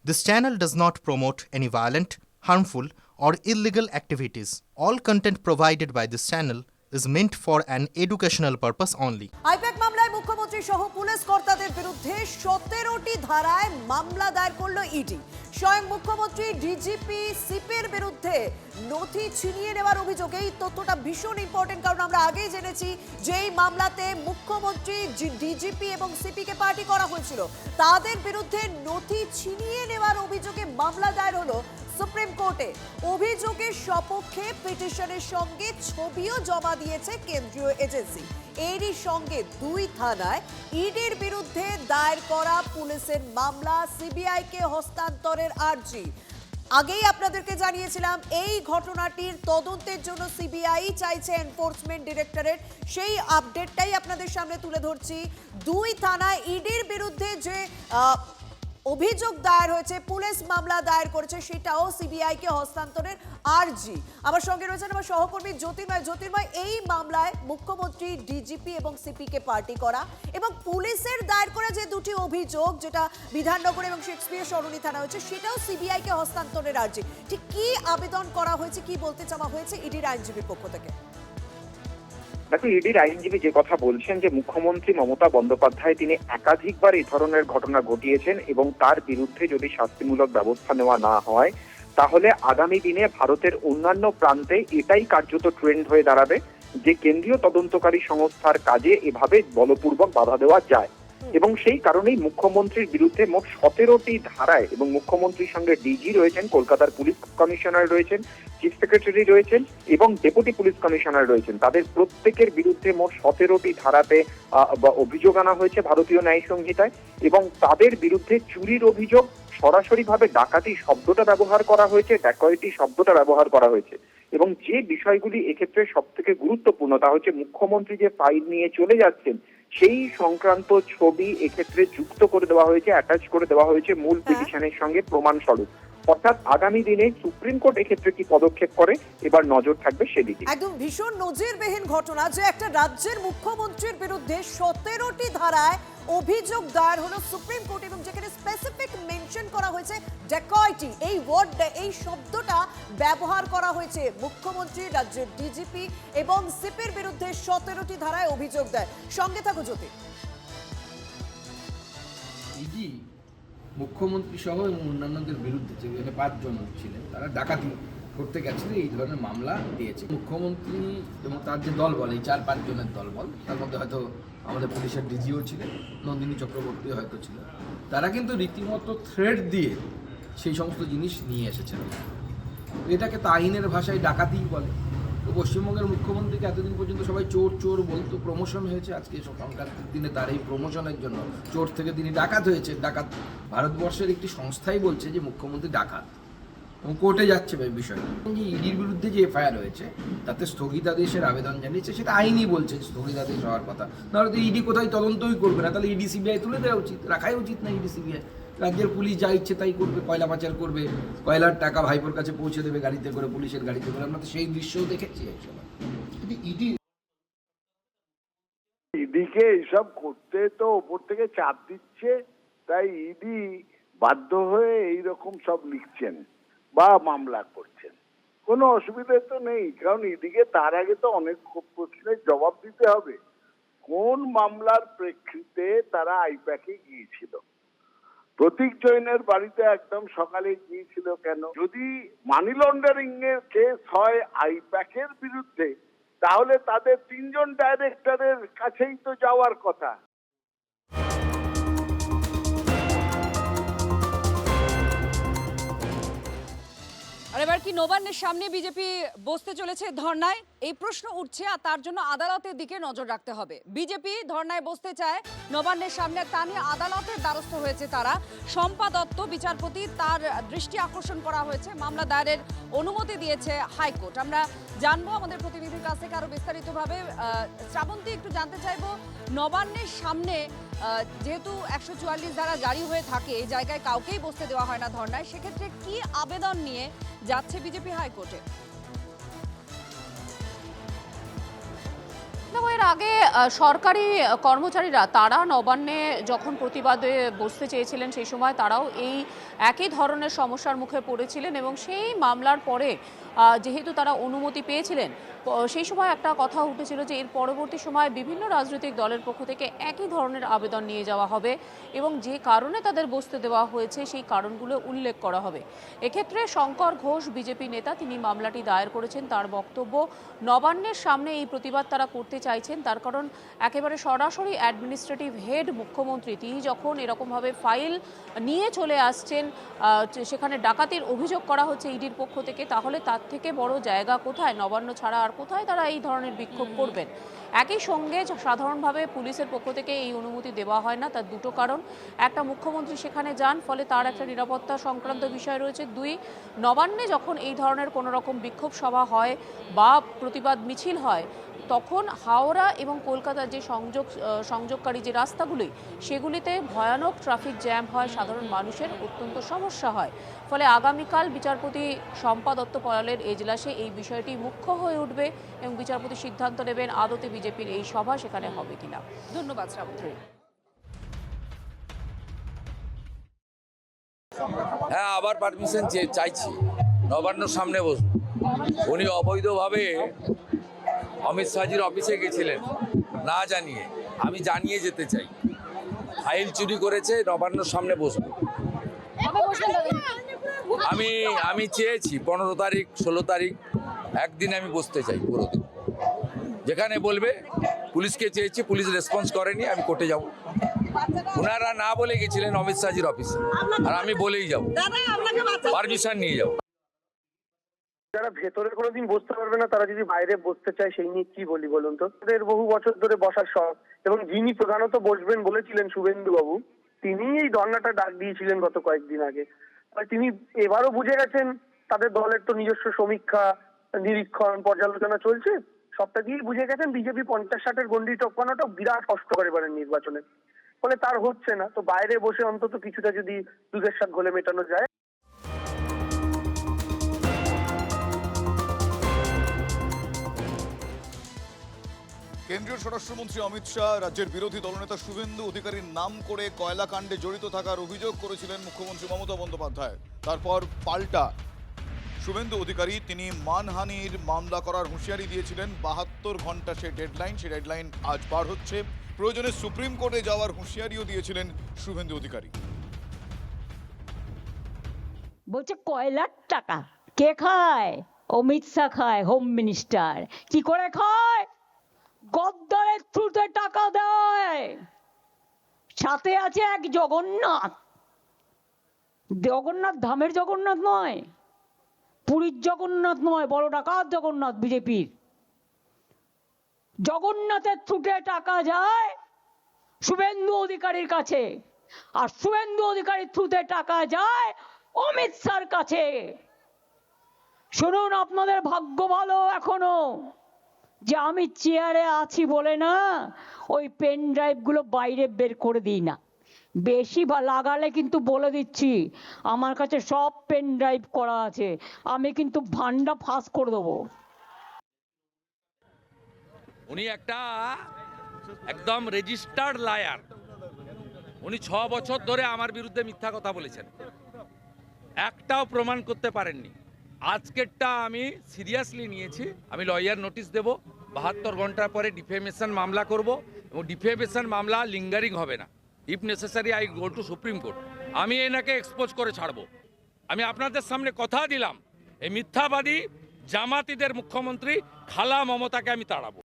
This channel does not promote any violent, harmful, or illegal activities. All content provided by this channel is meant for an educational purpose only. I-PAC মামলায় মুখ্যমন্ত্রী সহ police কর্তাদের বিরুদ্ধে 17টি ধারায় মামলা দায়ের করল ইডি। স্বয়ং মুখ্যমন্ত্রী, ডিজিপি, সিপের বিরুদ্ধে নথি ছিনিয়ে নেওয়ার অভিযোগ। এই তথ্যটা ভীষণ ইম্পর্টেন্ট, কারণ আমরা আগেই জেনেছি যে এই মামলাতে মুখ্যমন্ত্রী, ডিজিপি এবং সিপিকে পার্টি করা হয়েছিল। তাদের বিরুদ্ধে নথি ছিনিয়ে নেওয়ার অভিযোগে মামলা দায়ের হলো সুপ্রিম কোর্টে। অভিযোগের সপক্ষে পিটিশনের সঙ্গে ছবিও জমা দিয়েছে কেন্দ্রীয় এজেন্সি। এরই সঙ্গে 2 থানায় ইডির বিরুদ্ধে দায়ের করা পুলিশের মামলা, সিবিআইকে হস্তান্তরের আর্জি। আগেই আপনাদেরকে জানিয়েছিলাম এই ঘটনাটির তদন্তের জন্য সিবিআই চাইছে এনফোর্সমেন্ট ডিরেক্টরেট। সেই আপডেটটাই আপনাদের সামনে তুলে ধরছি। 2 থানায় ইডির বিরুদ্ধে যে অভিযোগ দায়ের হয়েছে, পুলিশ মামলা দায়ের করেছে, সেটাও সিবিআইকে হস্তান্তরের আর্জি। আমার সঙ্গে রয়েছেন আমার সহকর্মী জ্যোতির্ময়। এই মামলায় মুখ্যমন্ত্রী, ডিজিপি এবং সিপিকে পার্টি করা এবং পুলিশের দায়ের করা যে 2টি অভিযোগ, যেটা বিধাননগর এবং শেক্সপিয়ার সরণি থানা হয়েছে, সেটাও সিবিআইকে হস্তান্তরের আর্জি। ঠিক কি আবেদন করা হয়েছে, কি বলতে চাওয়া হয়েছে ইডির আইনজীবীর পক্ষ থেকে? দেখো, ইডির আইনজীবী যে কথা বলছেন যে মুখ্যমন্ত্রী মমতা বন্দ্যোপাধ্যায় তিনি একাধিকবার এই ধরনের ঘটনা ঘটিয়েছেন এবং তার বিরুদ্ধে যদি শাস্তিমূলক ব্যবস্থা নেওয়া না হয় তাহলে আগামী দিনে ভারতের অন্যান্য প্রান্তে এটাই কার্যত ট্রেন্ড হয়ে দাঁড়াবে যে কেন্দ্রীয় তদন্তকারী সংস্থার কাজে এভাবে বলপূর্বক বাধা দেওয়া যায়। এবং সেই কারণেই মুখ্যমন্ত্রীর বিরুদ্ধে মোট 17টি ধারায়, এবং মুখ্যমন্ত্রীর সঙ্গে ডিজি রয়েছেন, কলকাতার পুলিশ কমিশনার রয়েছেন, চিফ সেক্রেটারি রয়েছেন এবং ডেপুটি পুলিশ কমিশনার রয়েছেন, তাদের প্রত্যেকের বিরুদ্ধে মোট 17টি ধারাতে অভিযোগ আনা হয়েছে ভারতীয় ন্যায় সংহিতায়। এবং তাদের বিরুদ্ধে চুরির অভিযোগ, সরাসরিভাবে ডাকাতি শব্দটা ব্যবহার করা হয়েছে, ড্যাকয়েটি শব্দটা ব্যবহার করা হয়েছে। এবং যে বিষয়গুলি এক্ষেত্রে সব থেকে গুরুত্বপূর্ণ তা হচ্ছে মুখ্যমন্ত্রী যে ফাইল নিয়ে চলে যাচ্ছেন সেই সংক্রান্ত ছবি এক্ষেত্রে যুক্ত করে দেওয়া হয়েছে, অ্যাটাচ করে দেওয়া হয়েছে মূল পিটিশনের সঙ্গে প্রমাণ স্বরূপ। অর্থাৎ আগামী দিনে সুপ্রিম কোর্ট এক্ষেত্রে কি পদক্ষেপ করে এবার নজর থাকবে সেদিকে। একদম ভীষণ নজিরবিহীন ঘটনা যে একটা রাজ্যের মুখ্যমন্ত্রীর বিরুদ্ধে 17টি ধারায় অভিযোগ দায়ের হলো সুপ্রিম কোর্ট, এবং যেখানে স্পেসিফিক মেনশন করা হয়েছে ড্যাকয়েটি, এই ওয়ার্ডটা, এই শব্দটা ব্যবহার করা হয়েছে। মুখ্যমন্ত্রী, রাজ্যের ডিজিপি এবং সিপির বিরুদ্ধে 17টি ধারায় অভিযোগ দেয়। সঙ্গে থাকো জ্যোতি। ইডি মুখ্যমন্ত্রী সহ এবং অন্যান্যদের বিরুদ্ধে, যেখানে 5 জন ছিলেন, তারা ডাকাতি করতে গেছিল, এই ধরনের মামলা দিয়েছে। মুখ্যমন্ত্রী এবং তার যে দলবল, এই 4-5 জনের দলবল, তার মধ্যে হয়তো আমাদের পুলিশের ডিজিও ছিলেন, নন্দিনী চক্রবর্তী হয়তো ছিল, তারা কিন্তু রীতিমতো থ্রেট দিয়ে সেই সমস্ত জিনিস নিয়ে এসেছেন। এটাকে তো আইনের ভাষায় ডাকাতিই বলে। তো পশ্চিমবঙ্গের মুখ্যমন্ত্রীকে এতদিন পর্যন্ত সবাই চোর চোর বলতো, প্রমোশন হয়েছে আজকে সংক্রান্তির দিনে, তার এই প্রমোশনের জন্য চোর থেকে তিনি ডাকাত হয়েছে। ডাকাত ভারতবর্ষের একটি সংস্থাই বলছে যে মুখ্যমন্ত্রী ডাকাত, এবং কোর্টে যাচ্ছে বিষয়টা। যে ইডির বিরুদ্ধে যে এফআইআর হয়েছে তাতে স্থগিতাদেশের আবেদন জানিয়েছে, সেটা আইনই বলছে স্থগিতাদেশ হওয়ার কথা। নাহলে তো ইডি কোথায় তদন্তই করবে না, তাহলে ইডি সিবিআই তুলে দেওয়া উচিত, রাখাই উচিত না ইডি সিবিআই। রাজ্যের পুলিশ যা ইচ্ছে তাই করবে, কয়লা পাচার করবে, কয়লার টাকা ভাইপোর কাছে পৌঁছে দেবে গাড়িতে করে, পুলিশের গাড়িতে করে। আমরা তো সেই দৃশ্যও দেখেছি একসময়। ইডিকে এইসব করতে তো ওপর থেকে চাপ দিচ্ছে, তাই ইডি বাধ্য হয়ে এইরকম সব লিখছেন বা মামলা করছেন। কোনো অসুবিধা তো নেই, কারণ ইডিকে তার আগে তো অনেক প্রশ্নের জবাব দিতে হবে। কোন মামলার প্রেক্ষিতে তারা আইপ্যাকে গিয়েছিল, প্রতীক জৈনের বাড়িতে একদম সকালে গিয়েছিল কেন? যদি মানি লন্ডারিং এর কেস হয় আইপ্যাকের বিরুদ্ধে, তাহলে তাদের 3 জন ডাইরেক্টরের কাছেই তো যাওয়ার কথা। আর এবার কি নবান্নের সামনে বিজেপি বসতে চলেছে ধর্নায়? এই প্রশ্ন উঠছে, আর তার জন্য আদালতের দিকে নজর রাখতে হবে। বিজেপি ধর্নায় বসতে চায় নবান্নের সামনে, তা নিয়ে আদালতের দ্বারস্থ হয়েছে তারা। শম্পা দত্ত বিচারপতি, তার দৃষ্টি আকর্ষণ করা হয়েছে, মামলা দায়েরের অনুমতি দিয়েছে হাইকোর্ট। আমরা জানবো আমাদের প্রতিনিধির কাছ থেকে আরো বিস্তারিতভাবে। শ্রাবন্তী, একটু জানতে চাইবো, নবান্নের সামনে যেহেতু 144 ধারা জারি হয়ে থাকে, এই জায়গায় কাউকেই বসতে দেওয়া হয় না ধর্নায়, সেক্ষেত্রে কি আবেদন নিয়ে যাচ্ছে বিজেপি হাইকোর্টে? দেখো, এর আগে সরকারি কর্মচারীরা তারা নবান্নে যখন প্রতিবাদে বসতে চেয়েছিলেন সেই সময় তারাও এই একই ধরনের সমস্যার মুখে পড়েছিলেন এবং সেই মামলার পরে যেহেতু তারা অনুমতি পেয়েছিলেন সেই সময় একটা কথা উঠেছিল যে এর পরবর্তী সময় বিভিন্ন রাজনৈতিক দলের পক্ষ থেকে একই ধরনের আবেদন নিয়ে যাওয়া হবে এবং যে কারণে তাদের বসতে দেওয়া হয়েছে সেই কারণগুলো উল্লেখ করা হবে। এক্ষেত্রে শঙ্কর ঘোষ বিজেপি নেতা, তিনি মামলাটি দায়ের করেছেন। তার বক্তব্য, নবান্নের সামনে এই প্রতিবাদ তারা করতে চাইছেন তার কারণ একেবারে সরাসরি অ্যাডমিনিস্ট্রেটিভ হেড মুখ্যমন্ত্রী, তিনি যখন এরকমভাবে ফাইল নিয়ে চলে আসছেন, সেখানে ডাকাতির অভিযোগ করা হচ্ছে ইডির পক্ষ থেকে, তাহলে তার থেকে বড় জায়গা কোথায়? নবান্ন ছাড়া আর কোথায় তারা এই ধরনের বিক্ষোভ করবেন? একই সঙ্গে সাধারণভাবে পুলিশের পক্ষ থেকে এই অনুমতি দেওয়া হয় না, তার দুটো কারণ। একটা, মুখ্যমন্ত্রী সেখানে যান, ফলে তার একটা নিরাপত্তা সংক্রান্ত বিষয় রয়েছে। দুই, নবান্নে যখন এই ধরনের কোনো রকম বিক্ষোভ সভা হয় বা প্রতিবাদ মিছিল হয় তখন হাওড়া এবং কলকাতার যে সংযোগকারী যে রাস্তাগুলি সেগুলিতে ভয়ানক ট্রাফিক জ্যাম হয়, সাধারণ মানুষের অত্যন্ত সমস্যা হয়। ফলে আগামীকাল বিচারপতি শম্পা দত্ত পয়ালের এজলাসে এই বিষয়টি মুখ্য হয়ে উঠবে এবং বিচারপতি সিদ্ধান্ত নেবেন আদতে বিজেপির এই সভা সেখানে হবে কিনা। ধন্যবাদ শ্রাবন্তী। হ্যাঁ, আবার পারমিশন চাইছি, নবান্নর সামনে বসবো। উনি অবৈধভাবে অমিত শাহজির অফিসে গেছিলেন না জানিয়ে, আমি জানিয়ে যেতে চাই। ফাইল চুরি করেছে, নবান্নর সামনে বসবো। আমি চেয়েছি 15 তারিখ 16 তারিখ একদিন আমি বসতে চাই, পুরো দিন যেখানে বলবে। পুলিশকে চেয়েছি, পুলিশ রেসপন্স করেনি, আমি কোর্টে যাব। ওনারা না বলে গেছিলেন অমিত শাহজির অফিসে, আর আমি বলেই যাব, পারমিশন নিয়ে যাব। যারা ভেতরে কোনোদিন বসতে পারবে না তারা যদি বাইরে বসতে চায় সেই নিয়ে কি বলি বলুন তো? তাদের বহু বছর ধরে বসার শখ, এবং যিনি প্রধানত বসবেন বলেছিলেন শুভেন্দু বাবু, তিনি এই ধর্নাটা ডাক দিয়েছিলেন গত কয়েকদিন আগে। তিনি এবারও বুঝে গেছেন তাদের দলের তো নিজস্ব সমীক্ষা, নিরীক্ষণ, পর্যালোচনা চলছে, সবটা দিয়েই বুঝে গেছেন বিজেপি 50-60-এর গন্ডি টপকানোটা বিরাট কষ্টকর এবারের নির্বাচনে। ফলে তার হচ্ছে না, তো বাইরে বসে অন্তত কিছুটা যদি দুধের সাথে ঘোলে মেটানো যায়। কেন্দ্রীয় স্বরাষ্ট্রমন্ত্রী অমিত শাহ রাজ্যের বিরোধী দলনেতা শুভেন্দু অধিকারীর নাম করে কয়লা কাণ্ডে জড়িত থাকার অভিযোগ করেছিলেন মুখ্যমন্ত্রী মমতা বন্দ্যোপাধ্যায়। তারপর পাল্টা শুভেন্দু অধিকারী তিনি মানহানির মামলা করার হুঁশিয়ারি দিয়েছিলেন। 72 ঘন্টা সে ডেডলাইন আজ পার হচ্ছে। প্রয়োজনে সুপ্রিম কোর্টে যাওয়ার হুঁশিয়ারিও দিয়েছিলেন শুভেন্দু অধিকারী। বলছে কয়লার টাকা কে খায়? অমিত শাহ খায়, হোম মিনিস্টার। কি করে খায়? গদ্দারের থ্রুতে টাকা দেয়। সাথে আছে এক জগন্নাথ, ধামের জগন্নাথ নয়, পুরীর জগন্নাথ নয়, বড় ডাকাত জগন্নাথ বিজেপির। জগন্নাথের থ্রুতে টাকা যায় শুভেন্দু অধিকারীর কাছে, আর শুভেন্দু অধিকারীর থ্রুতে টাকা যায় অমিত শাহর কাছে। শুনুন, আপনাদের ভাগ্য ভালো এখনো যে আমি চেয়ারে আছি বলে না ওই পেন ড্রাইভ গুলো বাইরে বের করে দিই না। বেশি লাগালে কিন্তু বলে দিচ্ছি আমার কাছে সব পেন ড্রাইভ করা আছে, আমি কিন্তু ভান্ডা ফাঁস করে দেবো। উনি একটা একদম রেজিস্টার্ড লায়ার। উনি 6 বছর ধরে আমার বিরুদ্ধে মিথ্যা কথা বলেছেন, একটাও প্রমাণ করতে পারেননি। আজকেরটা আমি সিরিয়াসলি নিয়েছি, আমি লয়ার নোটিশ দেব, 72 ঘন্টার পরে ডিফেমেশন মামলা করব, এবং ডিফেমেশন মামলা লিঙ্গারিং হবে না। If necessary I go to supreme court. আমি এনাকে এক্সপোজ করে ছাড়বো। আমি আপনাদের সামনে কথা দিলাম, এই মিথ্যাবাদী জামাতিদের মুখ্যমন্ত্রী খালা মমতাকে আমি তাড়াবো।